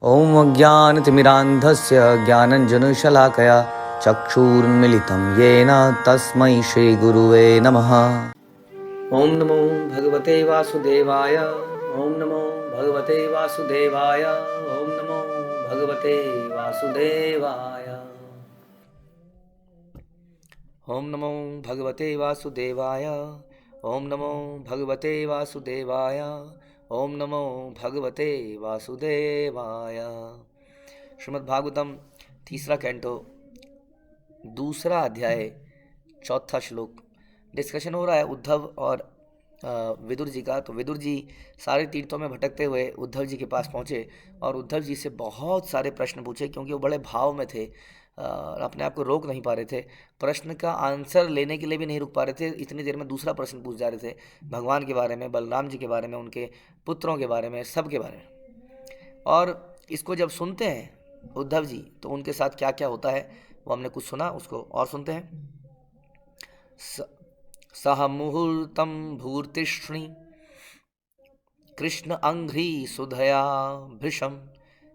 ॐ अज्ञानतिमिरान्धस्य ज्ञानञ्जनशलाकया चक्षुरुन्मिलितं येन तस्मै श्रीगुरुवे नमः। ॐ नमो भगवते वासुदेवाय। ॐ नमो भगवते वासुदेवाय। ॐ नमो भगवते वासुदेवाय। ॐ नमो भगवते वासुदेवाय। ॐ नमो भगवते वासुदेवाय। ओम नमो भगवते वासुदेवाय। श्रीमद् भागवतम तीसरा कैंटो दूसरा अध्याय चौथा श्लोक। डिस्कशन हो रहा है उद्धव और विदुर जी का। तो विदुर जी सारे तीर्थों में भटकते हुए उद्धव जी के पास पहुँचे और उद्धव जी से बहुत सारे प्रश्न पूछे, क्योंकि वो बड़े भाव में थे, अपने आप को रोक नहीं पा रहे थे, प्रश्न का आंसर लेने के लिए भी नहीं रुक पा रहे थे। इतनी देर में दूसरा प्रश्न पूछ जा रहे थे, भगवान के बारे में, बलराम जी के बारे में, उनके पुत्रों के बारे में, सब के बारे में। और इसको जब सुनते हैं उद्धव जी तो उनके साथ क्या क्या होता है वो हमने कुछ सुना, उसको और सुनते हैं। सह मुहूर्तम भूर्तिष्णि कृष्ण अंघ्रि सुधया भृशम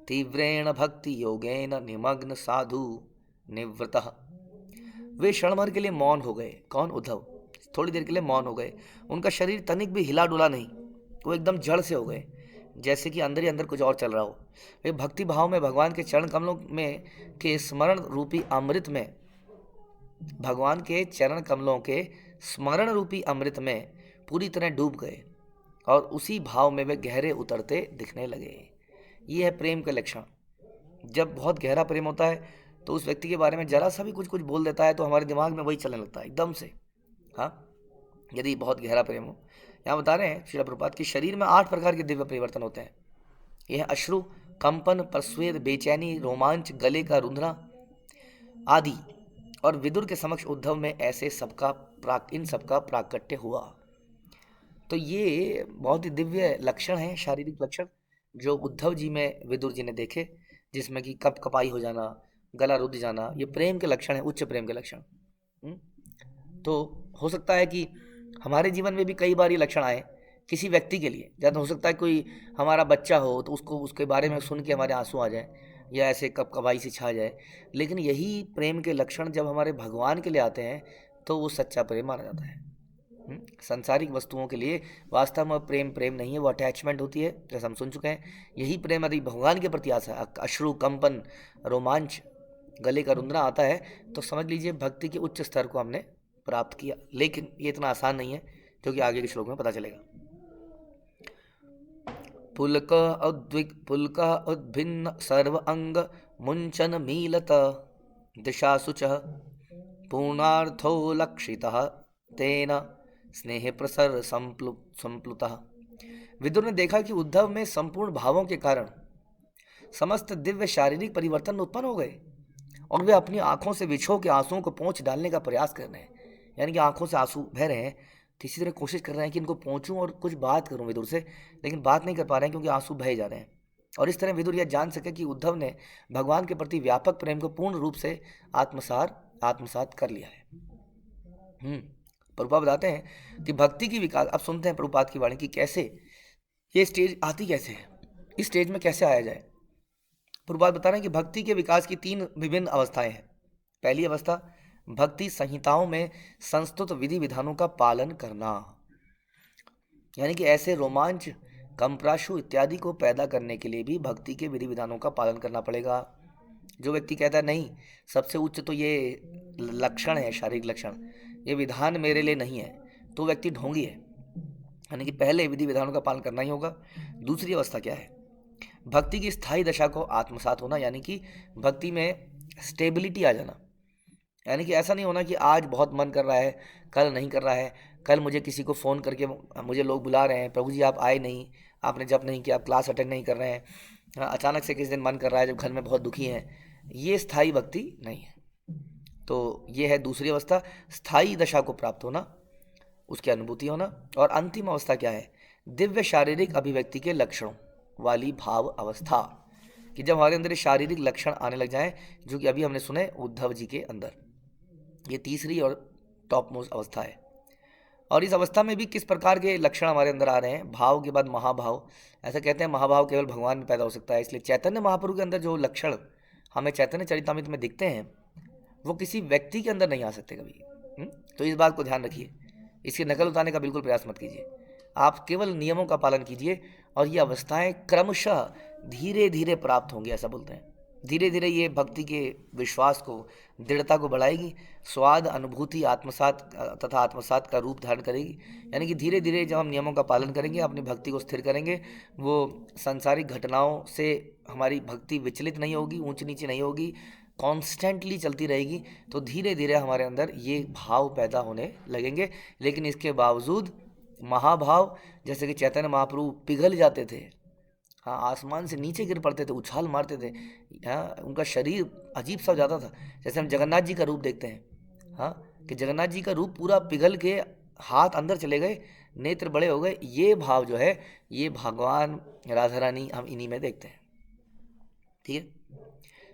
तीव्रेण भक्ति योगेन निमग्न साधु निवृतः। वे क्षण भर के लिए मौन हो गए। कौन? उद्धव। थोड़ी देर के लिए मौन हो गए। उनका शरीर तनिक भी हिला डुला नहीं, वो एकदम जड़ से हो गए, जैसे कि अंदर ही अंदर कुछ और चल रहा हो। वे भक्ति भाव में भगवान के चरण कमलों में के स्मरण रूपी अमृत में, भगवान के चरण कमलों के स्मरण रूपी अमृत में पूरी तरह डूब गए और उसी भाव में वे गहरे उतरते दिखने लगे। ये है प्रेम के लक्षण। जब बहुत गहरा प्रेम होता है तो उस व्यक्ति के बारे में जरा सा भी कुछ कुछ बोल देता है तो हमारे दिमाग में वही चलने लगता है एकदम से। हाँ, यदि बहुत गहरा प्रेम हो। यहाँ बता रहे हैं श्रील प्रभुपाद कि शरीर में 8 प्रकार के दिव्य परिवर्तन होते हैं। यह अश्रु, कंपन, प्रस्वेद, बेचैनी, रोमांच, गले का रुंधना आदि। और विदुर के समक्ष उद्धव में ऐसे इन सबका प्राकट्य हुआ। तो ये बहुत ही दिव्य लक्षण हैं, शारीरिक लक्षण, जो उद्धव जी में विदुर जी ने देखे, जिसमें कि कप कपाई हो जाना, गला रुध जाना, ये प्रेम के लक्षण है, उच्च प्रेम के लक्षण। तो हो सकता है कि हमारे जीवन में भी कई बार ये लक्षण आए किसी व्यक्ति के लिए। जब हो सकता है कोई हमारा बच्चा हो तो उसको उसके बारे में सुन के हमारे आंसू आ जाए या ऐसे कप कपाई से छा जाए। लेकिन यही प्रेम के लक्षण जब हमारे भगवान के लिए आते हैं तो वो सच्चा प्रेम माना जाता है। सांसारिक वस्तुओं के लिए वास्तव में प्रेम प्रेम नहीं है, वो अटैचमेंट होती है, जैसे हम सुन चुके हैं। यही प्रेम यदि भगवान के प्रति आता है, अश्रु, कंपन, रोमांच, गले का रुंधना आता है, तो समझ लीजिए भक्ति के उच्च स्तर को हमने प्राप्त किया। लेकिन ये इतना आसान नहीं है, क्योंकि आगे के श्लोक में पता चलेगा। पुलक उद्भिन्न सर्व अंग मुंचन मीलत दिशासुच पूर्णार्थो लक्षितः तेन स्नेह प्रसर संप्लुतः। विदुर ने देखा कि उद्धव में संपूर्ण भावों के कारण समस्त दिव्य शारीरिक परिवर्तन उत्पन्न हो गए और वे अपनी आंखों से विछो के आंसुओं को पोंछ डालने का प्रयास कर रहे हैं। यानी कि आंखों से आंसू बह रहे हैं, किसी तरह कोशिश कर रहे हैं कि इनको पोंछूं और कुछ बात करूं विदुर से, लेकिन बात नहीं कर पा रहे हैं क्योंकि आंसू बहे जा रहे हैं। और इस तरह विदुर यह जान सके कि उद्धव ने भगवान के प्रति व्यापक प्रेम को पूर्ण रूप से आत्मसात कर लिया है। प्रभुपाद बताते हैं कि भक्ति की विकास, अब सुनते हैं प्रभुपाद की वाणी कि कैसे ये स्टेज आती कैसे है, इस स्टेज में कैसे आया जाए। प्रभुपाद बता रहे हैं कि भक्ति के विकास की 3 विभिन्न अवस्थाएं हैं। पहली अवस्था, भक्ति संहिताओं में संस्तुत विधि विधानों का पालन करना। यानी कि ऐसे रोमांच, कंप्राशु इत्यादि को पैदा करने के लिए भी भक्ति के विधि विधानों का पालन करना पड़ेगा। जो व्यक्ति कहता है नहीं, सबसे उच्च तो ये लक्षण है, शारीरिक लक्षण, ये विधान मेरे लिए नहीं है, तो व्यक्ति ढोंगी है। यानी कि पहले विधि विधानों का पालन करना ही होगा। दूसरी अवस्था क्या है? भक्ति की स्थायी दशा को आत्मसात होना, यानी कि भक्ति में स्टेबिलिटी आ जाना। यानी कि ऐसा नहीं होना कि आज बहुत मन कर रहा है, कल नहीं कर रहा है। कल मुझे किसी को फ़ोन करके मुझे लोग बुला रहे हैं, प्रभु जी आप आए नहीं, आपने जप नहीं किया, आप क्लास अटेंड नहीं कर रहे हैं। अचानक से किसी दिन मन कर रहा है जब घर में बहुत दुखी हैं। ये स्थायी भक्ति नहीं है। तो ये है दूसरी अवस्था, स्थायी दशा को प्राप्त होना, उसकी अनुभूति होना। और अंतिम अवस्था क्या है? दिव्य शारीरिक अभिव्यक्ति के लक्षणों वाली भाव अवस्था, कि जब हमारे अंदर शारीरिक लक्षण आने लग जाएं, जो कि अभी हमने सुने उद्धव जी के अंदर। ये तीसरी और टॉप मोस्ट अवस्था है। और इस अवस्था में भी किस प्रकार के लक्षण हमारे अंदर आ रहे हैं, भाव के बाद महाभाव। ऐसा कहते हैं महाभाव केवल भगवान में पैदा हो सकता है, इसलिए चैतन्य महाप्रभु के अंदर जो लक्षण हमें चैतन्य चरितामृत में दिखते हैं वो किसी व्यक्ति के अंदर नहीं आ सकते कभी। तो इस बात को ध्यान रखिए, इसकी नकल उतारने का बिल्कुल प्रयास मत कीजिए, आप केवल नियमों का पालन कीजिए और ये अवस्थाएं क्रमशः धीरे धीरे प्राप्त होंगी। ऐसा बोलते हैं धीरे धीरे ये भक्ति के विश्वास को, दृढ़ता को बढ़ाएगी, स्वाद अनुभूति आत्मसात तथा आत्मसात का रूप धारण करेगी। यानी कि धीरे धीरे जब हम नियमों का पालन करेंगे, अपनी भक्ति को स्थिर करेंगे, वो सांसारिक घटनाओं से हमारी भक्ति विचलित नहीं होगी, ऊंच नीचे नहीं होगी, कॉन्स्टेंटली चलती रहेगी, तो धीरे धीरे हमारे अंदर ये भाव पैदा होने लगेंगे। लेकिन इसके बावजूद महाभाव, जैसे कि चैतन्य महाप्रभु पिघल जाते थे, हाँ, आसमान से नीचे गिर पड़ते थे, उछाल मारते थे, हाँ, उनका शरीर अजीब सा हो जाता था। जैसे हम जगन्नाथ जी का रूप देखते हैं, हाँ, कि जगन्नाथ जी का रूप पूरा पिघल के हाथ अंदर चले गए, नेत्र बड़े हो गए। ये भाव जो है ये भगवान राधा रानी हम इन्हीं में देखते हैं। ठीक है।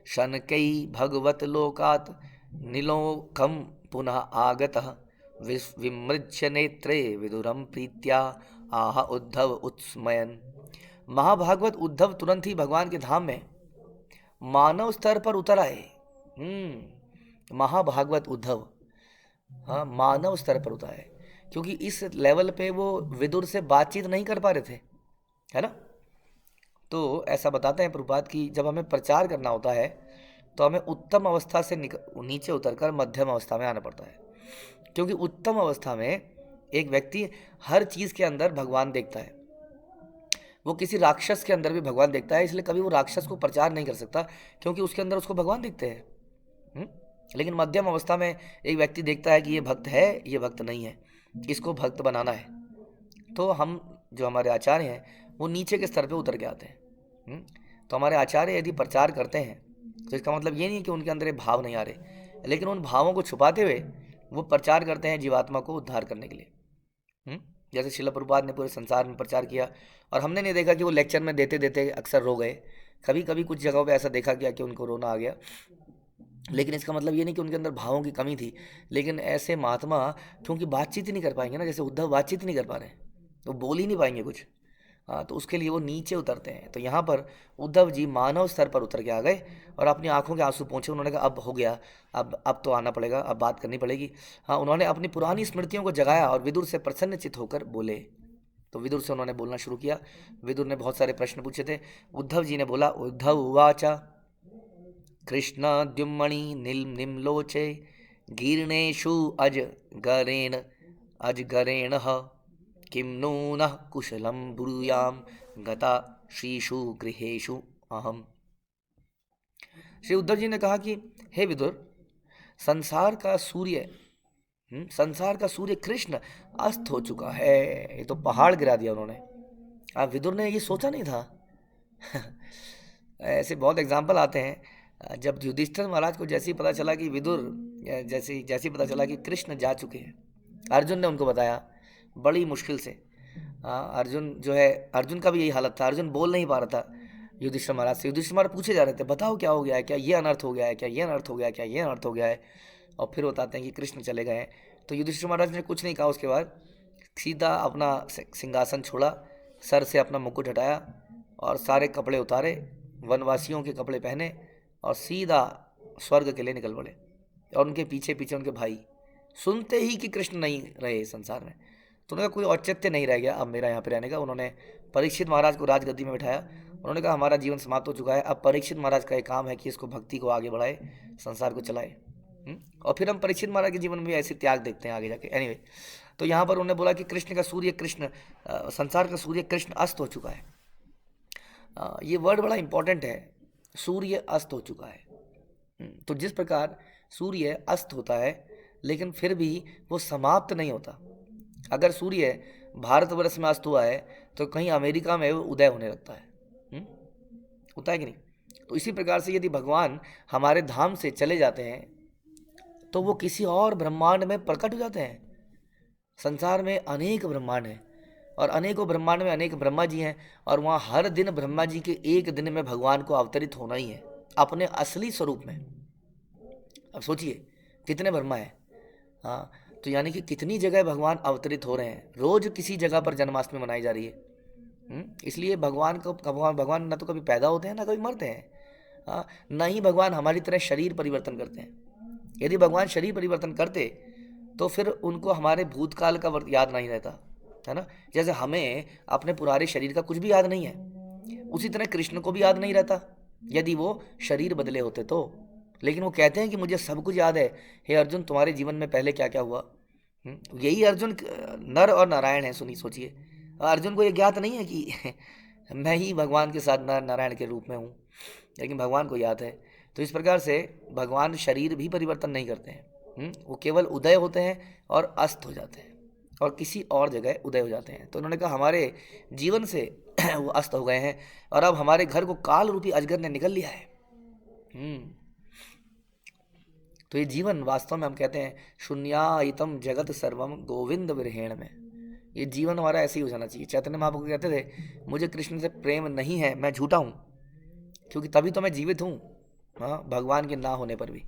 शनकै भगवत लोकात नीलोकम पुनः आगतः विमृज्य नेत्रे विदुरम प्रीत्या आह उद्धव उत्स्मयन। महाभागवत उद्धव तुरंत ही भगवान के धाम में मानव स्तर पर उतर आए। महाभागवत उद्धव, हाँ, मानव स्तर पर उतर आए, क्योंकि इस लेवल पे वो विदुर से बातचीत नहीं कर पा रहे थे, है ना। तो ऐसा बताते हैं प्रभुपाद कि जब हमें प्रचार करना होता है तो हमें उत्तम अवस्था से नीचे उतरकर मध्यम अवस्था में आना पड़ता है, क्योंकि उत्तम अवस्था में एक व्यक्ति हर चीज़ के अंदर भगवान देखता है, वो किसी राक्षस के अंदर भी भगवान देखता है, इसलिए कभी वो राक्षस को प्रचार नहीं कर सकता, क्योंकि उसके अंदर उसको भगवान दिखते हैं। लेकिन मध्यम अवस्था में एक व्यक्ति देखता है कि ये भक्त है, ये भक्त नहीं है, इसको भक्त बनाना है। तो हम जो हमारे आचार्य हैं वो नीचे के स्तर पे उतर के आते हैं। तो हमारे आचार्य यदि प्रचार करते हैं तो इसका मतलब ये नहीं कि उनके अंदर ये भाव नहीं आ रहे, लेकिन उन भावों को छुपाते हुए वो प्रचार करते हैं जीवात्मा को उद्धार करने के लिए। जैसे श्रील प्रभुपाद ने पूरे संसार में प्रचार किया, और हमने नहीं देखा कि वो लेक्चर में देते देते अक्सर रो गए। कभी कभी कुछ जगहों पे ऐसा देखा गया कि उनको रोना आ गया, लेकिन इसका मतलब ये नहीं कि उनके अंदर भावों की कमी थी। लेकिन ऐसे महात्मा क्योंकि बातचीत ही नहीं कर पाएंगे ना, जैसे उद्धव बातचीत ही नहीं कर पा रहे, तो बोल ही नहीं पाएंगे कुछ, हाँ, तो उसके लिए वो नीचे उतरते हैं। तो यहाँ पर उद्धव जी मानव स्तर पर उतर के आ गए और अपनी आंखों के आंसू पहुँचे। उन्होंने कहा अब हो गया, अब तो आना पड़ेगा, अब बात करनी पड़ेगी। हाँ, उन्होंने अपनी पुरानी स्मृतियों को जगाया और विदुर से प्रसन्नचित्त होकर बोले। तो विदुर से उन्होंने बोलना शुरू किया। विदुर ने बहुत सारे प्रश्न पूछे थे। उद्धव जी ने बोला, उद्धव उवाचा कृष्ण द्युम्मणि निम्लोचे गीर्णेषु अजगरेण किं नूनः कुशलं ब्रूयाम गता श्रीषु गृहेषु अहम। श्री उद्धव जी ने कहा कि हे विदुर, संसार का सूर्य कृष्ण अस्त हो चुका है। ये तो पहाड़ गिरा दिया उन्होंने। अब विदुर ने ये सोचा नहीं था। ऐसे बहुत एग्जाम्पल आते हैं। जब युधिष्ठिर महाराज को जैसे ही पता चला कि विदुर, जैसे पता चला कि कृष्ण जा चुके हैं, अर्जुन ने उनको बताया बड़ी मुश्किल से। अर्जुन जो है, अर्जुन का भी यही हालत था, अर्जुन बोल नहीं पा रहा था युधिष्ठिर महाराज से। युधिष्ठिर महाराज पूछे जा रहे थे, बताओ क्या हो गया है, क्या ये अनर्थ हो गया है, क्या ये अनर्थ हो गया है, क्या ये अनर्थ हो गया है। और फिर बताते हैं कि कृष्ण चले गए हैं। तो युधिष्ठिर महाराज ने कुछ नहीं कहा, उसके बाद सीधा अपना सिंहासन छोड़ा, सर से अपना मुकुट हटाया और सारे कपड़े उतारे, वनवासियों के कपड़े पहने और सीधा स्वर्ग के लिए निकल पड़े। और उनके पीछे पीछे उनके भाई। सुनते ही कि कृष्ण नहीं रहे संसार में, तो उनका कोई औचित्य नहीं रह गया अब मेरा यहाँ पे रहने का। उन्होंने परीक्षित महाराज को राजगद्दी में बिठाया। उन्होंने कहा हमारा जीवन समाप्त हो चुका है, अब परीक्षित महाराज का एक काम है कि इसको भक्ति को आगे बढ़ाए, संसार को चलाए। और फिर हम परीक्षित महाराज के जीवन में भी ऐसे त्याग देखते हैं आगे जाके। एनीवे, तो यहाँ पर उन्होंने बोला कि संसार का सूर्य कृष्ण अस्त हो चुका है। ये वर्ड बड़ा इंपॉर्टेंट है, सूर्य अस्त हो चुका है। तो जिस प्रकार सूर्य अस्त होता है लेकिन फिर भी वो समाप्त नहीं होता। अगर सूर्य भारतवर्ष में अस्त हुआ है तो कहीं अमेरिका में उदय होने लगता है, होता है कि नहीं। तो इसी प्रकार से यदि भगवान हमारे धाम से चले जाते हैं तो वो किसी और ब्रह्मांड में प्रकट हो जाते हैं। संसार में अनेक ब्रह्मांड हैं और अनेकों ब्रह्मांड में अनेक ब्रह्मा जी हैं, और वहाँ हर दिन ब्रह्मा जी के एक दिन में भगवान को अवतरित होना ही है अपने असली स्वरूप में। अब सोचिए कितने ब्रह्मा हैं। हाँ, तो यानी कि कितनी जगह भगवान अवतरित हो रहे हैं, रोज किसी जगह पर जन्माष्टमी मनाई जा रही है। इसलिए भगवान न तो कभी पैदा होते हैं ना कभी मरते हैं। हाँ, न ही भगवान हमारी तरह शरीर परिवर्तन करते हैं। यदि भगवान शरीर परिवर्तन करते तो फिर उनको हमारे भूतकाल का याद नहीं रहता, है ना। जैसे हमें अपने पुराने शरीर का कुछ भी याद नहीं है, उसी तरह कृष्ण को भी याद नहीं रहता यदि वो शरीर बदले होते तो। लेकिन वो कहते हैं कि मुझे सब कुछ याद है। हे अर्जुन, तुम्हारे जीवन में पहले क्या क्या हुआ। यही अर्जुन नर और नारायण है। सुनी सोचिए, अर्जुन को ये ज्ञात नहीं है कि मैं ही भगवान के साथ नर नारायण के रूप में हूँ, लेकिन भगवान को याद है। तो इस प्रकार से भगवान शरीर भी परिवर्तन नहीं करते हैं। वो केवल उदय होते हैं और अस्त हो जाते हैं और किसी और जगह उदय हो जाते हैं। तो उन्होंने कहा हमारे जीवन से वो अस्त हो गए हैं और अब हमारे घर को काल रूपी अजगर ने निकल लिया है। तो ये जीवन वास्तव में हम कहते हैं शून्यायतम जगत सर्वम गोविंद विरहेण में। ये जीवन हमारा ऐसे ही हो जाना चाहिए। चैतन्य महाप्रभु कहते थे मुझे कृष्ण से प्रेम नहीं है, मैं झूठा हूँ, क्योंकि तभी तो मैं जीवित हूँ, हाँ, भगवान के ना होने पर भी।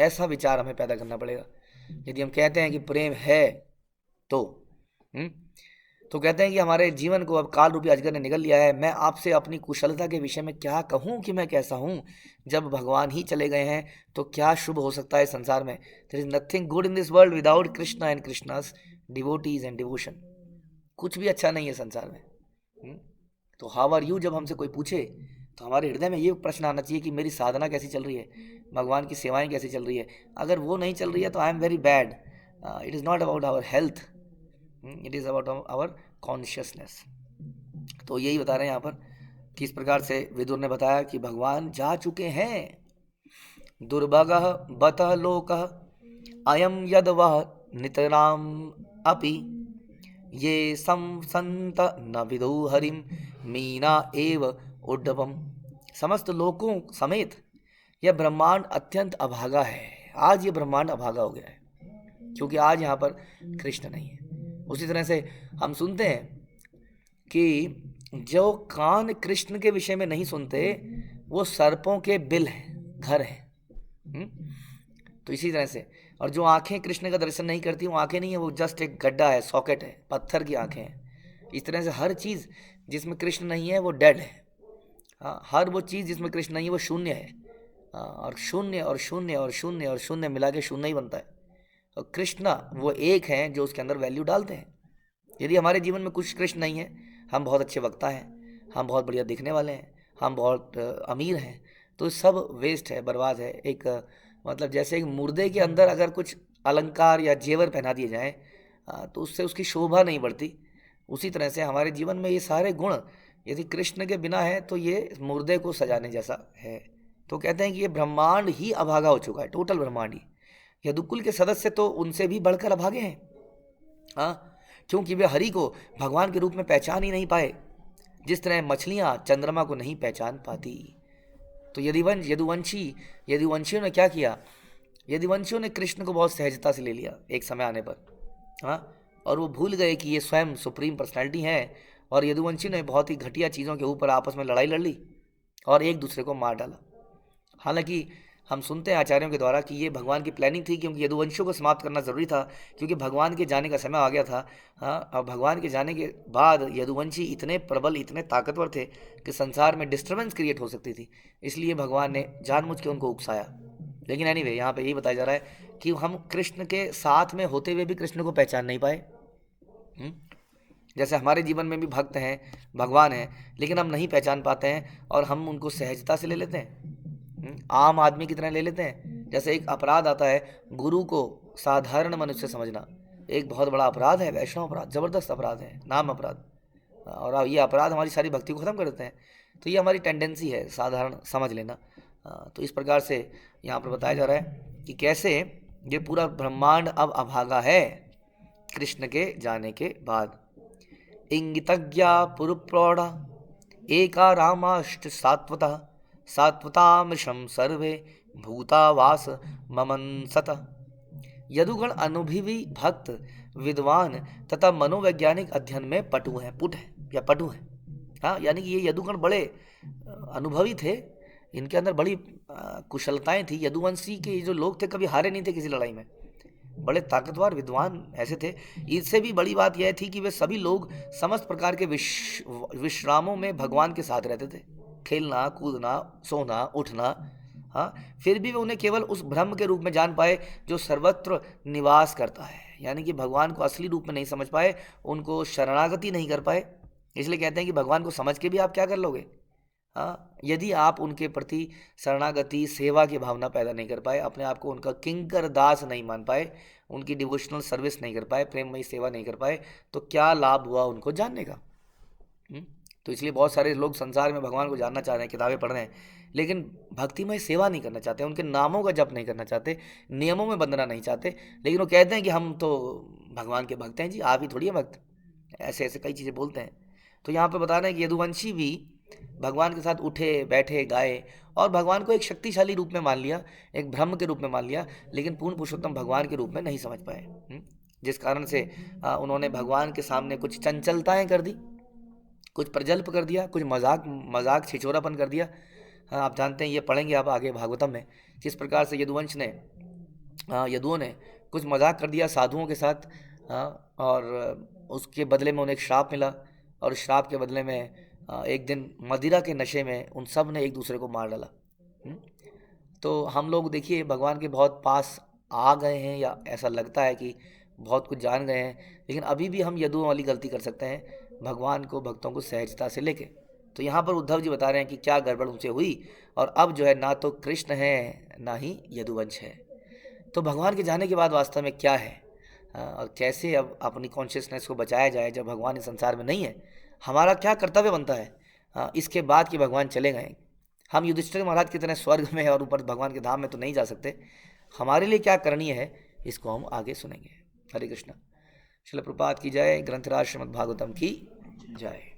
ऐसा विचार हमें पैदा करना पड़ेगा। यदि हम कहते हैं कि प्रेम है तो कहते हैं कि हमारे जीवन को अब काल रूपी अजगर ने निगल लिया है। मैं आपसे अपनी कुशलता के विषय में क्या कहूँ कि मैं कैसा हूँ। जब भगवान ही चले गए हैं तो क्या शुभ हो सकता है संसार में। There is nothing good in this world without Krishna and Krishna's devotees and devotion. कुछ भी अच्छा नहीं है संसार में। तो हाउ आर यू जब हमसे कोई पूछे तो हमारे हृदय में ये प्रश्न आना चाहिए कि मेरी साधना कैसी चल रही है, भगवान की सेवाएं कैसी चल रही है। अगर वो नहीं चल रही है तो I am very bad. It is not about our health, it is about our consciousness. तो यही बता रहे हैं यहाँ पर कि इस प्रकार से विदुर ने बताया कि भगवान जा चुके हैं। दुर्भगः बतः लोकः अयम यद वह नितराम अपि ये संसंत न विदु हरिम मीना एव उड्डवम। समस्त लोकों समेत यह ब्रह्मांड अत्यंत अभागा है। आज ये ब्रह्मांड अभागा हो गया है क्योंकि आज यहाँ पर कृष्ण नहीं है। उसी तरह से हम सुनते हैं कि जो कान कृष्ण के विषय में नहीं सुनते वो सर्पों के बिल हैं, घर हैं। तो इसी तरह से, और जो आंखें कृष्ण का दर्शन नहीं करती वो आंखें नहीं है, वो जस्ट एक गड्ढा है, सॉकेट है, पत्थर की आंखें हैं। इस तरह से हर चीज़ जिसमें कृष्ण नहीं है वो डेड है। हाँ, हर वो चीज़ जिसमें कृष्ण नहीं है वो शून्य है। और शून्य और शून्य और शून्य और शून्य मिला के शून्य ही बनता है। और कृष्ण वो एक हैं जो उसके अंदर वैल्यू डालते हैं। यदि हमारे जीवन में कुछ कृष्ण नहीं है, हम बहुत अच्छे वक्ता हैं, हम बहुत बढ़िया दिखने वाले हैं, हम बहुत अमीर हैं, तो सब वेस्ट है, बर्बाद है। एक मतलब जैसे एक मुर्दे के अंदर अगर कुछ अलंकार या जेवर पहना दिए जाएं तो उससे उसकी शोभा नहीं बढ़ती। उसी तरह से हमारे जीवन में ये सारे गुण यदि कृष्ण के बिना है तो ये मुर्दे को सजाने जैसा है। तो कहते हैं कि ये ब्रह्मांड ही अभागा हो चुका है, टोटल ब्रह्मांड ही। यदुकुल के सदस्य तो उनसे भी बढ़कर अभागे हैं, हाँ, क्योंकि वे हरि को भगवान के रूप में पहचान ही नहीं पाए, जिस तरह मछलियाँ चंद्रमा को नहीं पहचान पाती। तो यदुवंशियों ने क्या किया, यदुवंशियों ने कृष्ण को बहुत सहजता से ले लिया एक समय आने पर, हाँ, और वो भूल गए कि ये स्वयं सुप्रीम पर्सनैलिटी है। और यदुवंशी ने बहुत ही घटिया चीज़ों के ऊपर आपस में लड़ाई लड़ ली और एक दूसरे को मार डाला। हालांकि हम सुनते हैं आचार्यों के द्वारा कि ये भगवान की प्लानिंग थी, क्योंकि यदुवंशियों को समाप्त करना ज़रूरी था, क्योंकि भगवान के जाने का समय आ गया था। हाँ, और भगवान के जाने के बाद यदुवंशी इतने प्रबल, इतने ताकतवर थे कि संसार में डिस्टर्बेंस क्रिएट हो सकती थी। इसलिए भगवान ने जानबूझ के उनको उकसाया। लेकिन एनीवे यहाँ पे यही बताया जा रहा है कि हम कृष्ण के साथ में होते हुए भी कृष्ण को पहचान नहीं पाए। जैसे हमारे जीवन में भी भक्त हैं, भगवान हैं, लेकिन हम नहीं पहचान पाते हैं और हम उनको सहजता से ले लेते हैं, आम आदमी की तरह ले लेते हैं। जैसे एक अपराध आता है, गुरु को साधारण मनुष्य समझना एक बहुत बड़ा अपराध है, वैष्णव अपराध, ज़बरदस्त अपराध है, नाम अपराध। और ये अपराध हमारी सारी भक्ति को ख़त्म कर देते हैं। तो ये हमारी टेंडेंसी है, साधारण समझ लेना। तो इस प्रकार से यहाँ पर बताया जा रहा है कि कैसे ये पूरा ब्रह्मांड अब अभागा है कृष्ण के जाने के बाद। इंगितज्ञा पुरुप्रौढ़ा एका रामाष्ट सात्वतः सात्वतामृषम सर्वे भूतावास ममंसत। यदुगण अनुभवी भक्त विद्वान तथा मनोवैज्ञानिक अध्ययन में पटु है। हाँ, यानी कि ये यदुगण बड़े अनुभवी थे, इनके अंदर बड़ी कुशलताएं थी। यदुवंशी के जो लोग थे कभी हारे नहीं थे किसी लड़ाई में। बड़े ताकतवर विद्वान ऐसे थे। इससे भी बड़ी बात यह थी कि वे सभी लोग समस्त प्रकार के विश्रामों में भगवान के साथ रहते थे, खेलना कूदना सोना उठना। हाँ, फिर भी वे उन्हें केवल उस ब्रह्म के रूप में जान पाए जो सर्वत्र निवास करता है, यानी कि भगवान को असली रूप में नहीं समझ पाए, उनको शरणागति नहीं कर पाए। इसलिए कहते हैं कि भगवान को समझ के भी आप क्या कर लोगे। हाँ, यदि आप उनके प्रति शरणागति सेवा की भावना पैदा नहीं कर पाए, अपने आप को उनका किंकर दास नहीं मान पाए, उनकी डिवोशनल सर्विस नहीं कर पाए, प्रेममयी सेवा नहीं कर पाए, तो क्या लाभ हुआ उनको जानने का। तो इसलिए बहुत सारे लोग संसार में भगवान को जानना चाह रहे हैं, किताबें पढ़ रहे हैं, लेकिन भक्तिमय सेवा नहीं करना चाहते, उनके नामों का जप नहीं करना चाहते, नियमों में बंधना नहीं चाहते। लेकिन वो कहते हैं कि हम तो भगवान के भक्त हैं। जी आप ही थोड़ी है भक्त, ऐसे ऐसे कई चीज़ें बोलते हैं। तो यहाँ पर बता रहे हैं कि यदुवंशी भी भगवान के साथ उठे बैठे गाए और भगवान को एक शक्तिशाली रूप में मान लिया, एक ब्रह्म के रूप में मान लिया, लेकिन पूर्ण पुरुषोत्तम भगवान के रूप में नहीं समझ पाए। जिस कारण से उन्होंने भगवान के सामने कुछ चंचलताएं कर दी, कुछ प्रजल्प कर दिया, कुछ मजाक मजाक छिछोरापन कर दिया। हाँ, आप जानते हैं, ये पढ़ेंगे आप आगे भागवतम में, किस प्रकार से यदुवंश ने यदुओं ने कुछ मजाक कर दिया साधुओं के साथ। और उसके बदले में उन्हें एक श्राप मिला, और श्राप के बदले में एक दिन मदिरा के नशे में उन सब ने एक दूसरे को मार डाला। तो हम लोग देखिए भगवान के बहुत पास आ गए हैं, या ऐसा लगता है कि बहुत कुछ जान गए हैं, लेकिन अभी भी हम यदुओं वाली गलती कर सकते हैं, भगवान को भक्तों को सहजता से लेके। तो यहाँ पर उद्धव जी बता रहे हैं कि क्या गड़बड़ उनसे हुई, और अब जो है ना तो कृष्ण है ना ही यदुवंश है। तो भगवान के जाने के बाद वास्तव में क्या है, और कैसे अब अपनी कॉन्शियसनेस को बचाया जाए जब भगवान इस संसार में नहीं है, हमारा क्या कर्तव्य बनता है इसके बाद कि भगवान चले गए। हम युधिष्ठिर महाराज की तरह स्वर्ग में और ऊपर भगवान के धाम में तो नहीं जा सकते, हमारे लिए क्या करणीय है इसको हम आगे सुनेंगे। हरे कृष्ण। श्रील प्रभुपाद की जय, ग्रंथराज श्रीमद् भागवतम की जय।